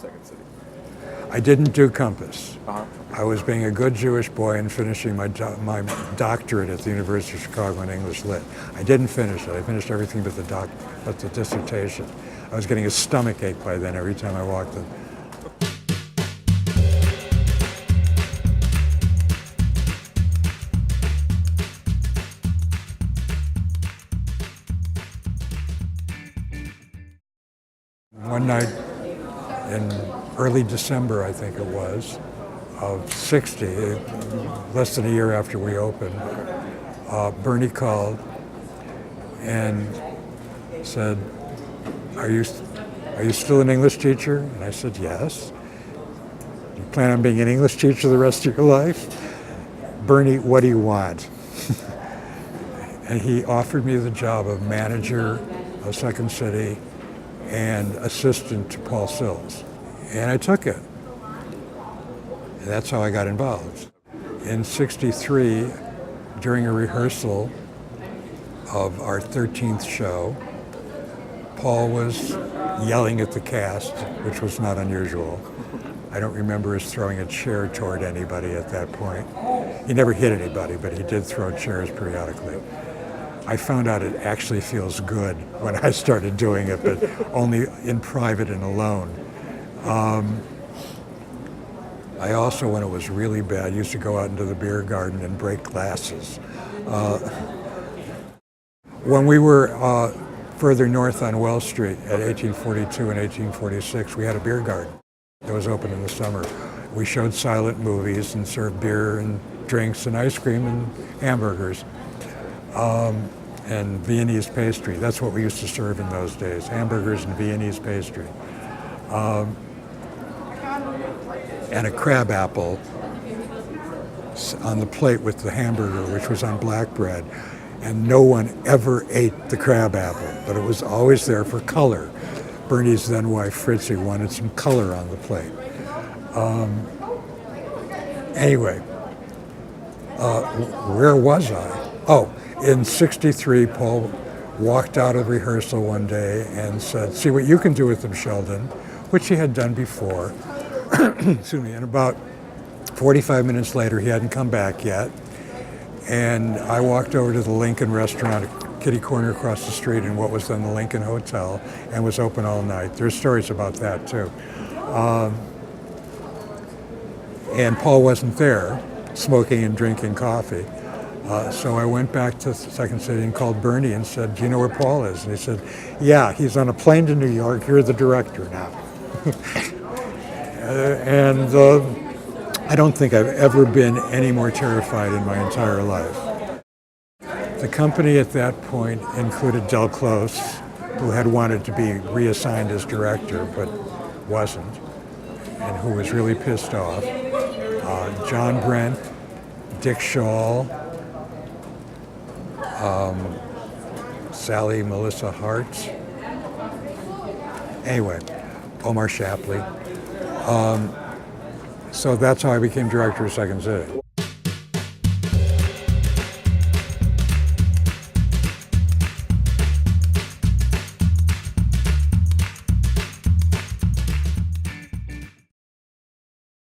Second City? I didn't do Compass. Uh-huh. I was being a good Jewish boy and finishing my doctorate at the University of Chicago in English Lit. I didn't finish it. I finished everything but the dissertation. I was getting a stomach ache by then every time I walked in. One night in early December, I think it was, of 60, less than a year after we opened, Bernie called and said, are you still an English teacher? And I said, yes. You plan on being an English teacher the rest of your life? Bernie, what do you want? And he offered me the job of manager of Second City and assistant to Paul Sills. And I took it. And that's how I got involved. In '63, during a rehearsal of our 13th show, Paul was yelling at the cast, which was not unusual. I don't remember us throwing a chair toward anybody at that point. He never hit anybody, but he did throw chairs periodically. I found out it actually feels good when I started doing it, but only in private and alone. I also, when it was really bad, used to go out into the beer garden and break glasses. When we were further north on Wells Street at 1842 and 1846, we had a beer garden that was open in the summer. We showed silent movies and served beer and drinks and ice cream and hamburgers. And Viennese pastry. That's what we used to serve in those days, hamburgers and Viennese pastry. And a crab apple on the plate with the hamburger, which was on black bread. And no one ever ate the crab apple, but it was always there for color. Bernie's then wife, Fritzie, wanted some color on the plate. Anyway, where was I? Oh, in '63, Paul walked out of rehearsal one day and said, see what you can do with them, Sheldon, which he had done before. Excuse me. And about 45 minutes later, he hadn't come back yet. And I walked over to the Lincoln restaurant, kitty corner across the street in what was then the Lincoln Hotel, and was open all night. There's stories about that, too. And Paul wasn't there, smoking and drinking coffee. So I went back to Second City and called Bernie and said, do you know where Paul is? And he said, yeah, he's on a plane to New York. You're the director now. And I don't think I've ever been any more terrified in my entire life. The company at that point included Del Close, who had wanted to be reassigned as director, but wasn't, and who was really pissed off. John Brent, Dick Shaw, Sally Melissa Hart. Anyway, Omar Shapley. So that's how I became director of Second City.